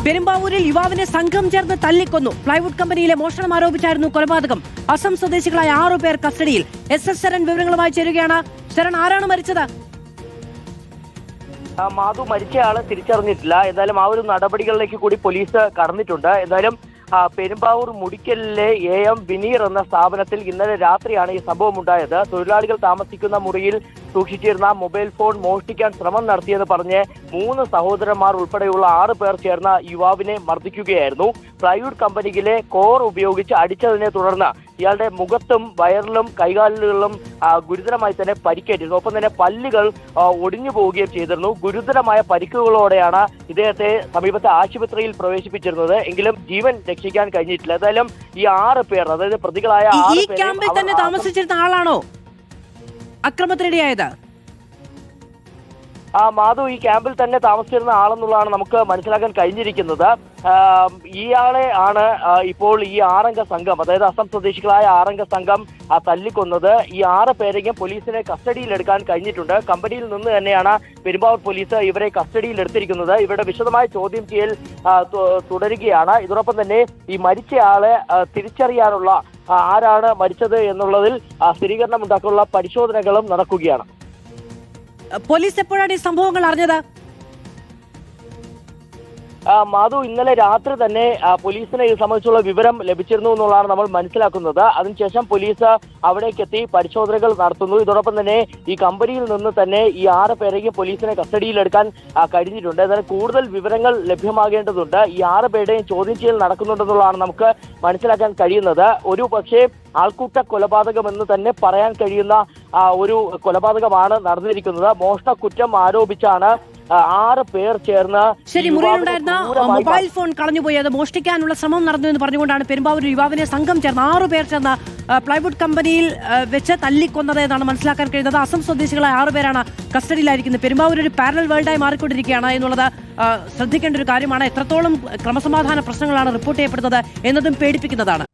പെരുമ്പാവൂരിൽ യുവാവിനെ സംഘം ചേർന്ന് തല്ലിക്കൊന്നു. പ്ലൈവുഡ് കമ്പനിയിലെ മോഷണം ആരോപിച്ചായിരുന്നു കൊലപാതകം. അസം സ്വദേശികളായ 6 പേർ കസ്റ്റഡിയിൽ. SS ശരൺ വിവരങ്ങളുമായി ചേരുകയാണ്. ശരൺ, ആരാണ് മരിച്ചത്? മാധു മരിച്ചയാളെ തിരിച്ചറിഞ്ഞിട്ടില്ല. എന്തായാലും ആ ഒരു നടപടികളിലേക്ക് കൂടി പോലീസ് കടന്നിട്ടുണ്ട്. എന്തായാലും പെരുമ്പാവൂർ മുടിക്കലിലെ AM വിനീർ എന്ന സ്ഥാപനത്തിൽ ഇന്നലെ രാത്രിയാണ് ഈ സംഭവം ഉണ്ടായത്. തൊഴിലാളികൾ താമസിക്കുന്ന മുറിയിൽ സൂക്ഷിച്ചിരുന്ന മൊബൈൽ ഫോൺ മോഷ്ടിക്കാൻ ശ്രമം നടത്തിയെന്ന് പറഞ്ഞ് 3 സഹോദരന്മാർ ഉൾപ്പെടെയുള്ള 6 പേർ ചേർന്ന യുവാവിനെ മർദ്ദിക്കുകയായിരുന്നു. പ്ലൈവുഡ് കമ്പനിയിലെ കോർ ഉപയോഗിച്ച് അടിച്ചതിനെ തുടർന്ന് ഇയാളുടെ മുഖത്തും വയറിലും കൈകാലുകളിലും ഗുരുതരമായി തന്നെ പരിക്കേറ്റിരുന്നു. ഒപ്പം തന്നെ പല്ലുകൾ ഒടിഞ്ഞു പോവുകയും ചെയ്തിരുന്നു. ഗുരുതരമായ പരിക്കുകളോടെയാണ് ഇദ്ദേഹത്തെ സമീപത്തെ ആശുപത്രിയിൽ പ്രവേശിപ്പിച്ചിരുന്നത്. എങ്കിലും ജീവൻ രക്ഷിക്കാൻ കഴിഞ്ഞിട്ടില്ല. എന്തായാലും ഈ 6 പേർ, അതായത് പ്രതികളായ 6 പേർ ക്യാമ്പിൽ തന്നെ താമസിച്ചിരുന്ന ആളാണോ അക്രമത്തിനിടയായത്? മാധു ഈ ക്യാമ്പിൽ തന്നെ താമസിച്ചിരുന്ന ആളെന്നുള്ളതാണ് നമുക്ക് മനസ്സിലാക്കാൻ കഴിഞ്ഞിരിക്കുന്നത്. ഇയാളെ ആണ് ഇപ്പോൾ ഈ 6 അംഗ സംഘം, അതായത് അസം സ്വദേശികളായ 6 അംഗ സംഘം തല്ലിക്കൊന്നത്. ഈ 6 പേരെയും പോലീസിനെ കസ്റ്റഡിയിലെടുക്കാൻ കഴിഞ്ഞിട്ടുണ്ട്. കമ്പനിയിൽ നിന്ന് തന്നെയാണ് പെരുമ്പാവൂർ പോലീസ് ഇവരെ കസ്റ്റഡിയിൽ എടുത്തിരിക്കുന്നത്. ഇവരുടെ വിശദമായ ചോദ്യം ചെയ്യൽ തുടരുകയാണ്. ഇതോടൊപ്പം തന്നെ ഈ മരിച്ചയാളെ തിരിച്ചറിയാനുള്ള ആരാണ് മരിച്ചത് എന്നുള്ളതിൽ സ്ഥിരീകരണം ഉണ്ടാക്കാനുള്ള പരിശോധനകളും നടക്കുകയാണ്. പോലീസ് എപ്പോഴാണ് ഈ സംഭവങ്ങൾ അറിഞ്ഞത്? മാധു, ഇന്നലെ രാത്രി തന്നെ പോലീസിനെ ഇത് സംബന്ധിച്ചുള്ള വിവരം ലഭിച്ചിരുന്നു എന്നുള്ളതാണ് നമ്മൾ മനസ്സിലാക്കുന്നത്. അതിനുശേഷം പോലീസ് അവിടേക്കെത്തി പരിശോധനകൾ നടത്തുന്നു. ഇതോടൊപ്പം തന്നെ ഈ കമ്പനിയിൽ നിന്ന് തന്നെ ഈ 6 പേരെയും പോലീസിനെ കസ്റ്റഡിയിലെടുക്കാൻ കഴിഞ്ഞിട്ടുണ്ട്. എന്നാലും കൂടുതൽ വിവരങ്ങൾ ലഭ്യമാകേണ്ടതുണ്ട്. ഈ 6 പേരുടെയും ചോദ്യം ചെയ്യൽ നടക്കുന്നുണ്ടെന്നുള്ളതാണ് നമുക്ക് മനസ്സിലാക്കാൻ കഴിയുന്നത്. ഒരു പക്ഷേ ആൾക്കൂട്ട കൊലപാതകം എന്ന് തന്നെ പറയാൻ കഴിയുന്ന ഒരു കൊലപാതകമാണ് നടന്നിരിക്കുന്നത്. മോഷണ കുറ്റം ആരോപിച്ചാണ് 6 പേർ ചേർന്ന്. ശരി, മുറിയിലുണ്ടായിരുന്ന മൊബൈൽ ഫോൺ കളഞ്ഞുപോയി. അത് മോഷ്ടിക്കാനുള്ള ശ്രമം നടന്നു എന്ന് പറഞ്ഞുകൊണ്ടാണ് പെരുമ്പാവൂർ യുവാവിനെ സംഘം ചേർന്ന് 6 പേർ ചേർന്ന് പ്ലൈവുഡ് കമ്പനിയിൽ വെച്ച് തല്ലിക്കൊന്നത് എന്നാണ് മനസ്സിലാക്കാൻ കഴിയുന്നത്. അസം സ്വദേശികളായ 6 പേരാണ് കസ്റ്റഡിയിലായിരിക്കുന്നത്. പെരുമ്പാവൂർ ഒരു പാരലൽ വേൾഡായി മാറിക്കൊണ്ടിരിക്കുകയാണ് എന്നുള്ളത് ശ്രദ്ധിക്കേണ്ട ഒരു കാര്യമാണ്. എത്രത്തോളം ക്രമസമാധാന പ്രശ്നങ്ങളാണ് റിപ്പോർട്ട് ചെയ്യപ്പെടുന്നത് എന്നതും പേടിപ്പിക്കുന്നതാണ്.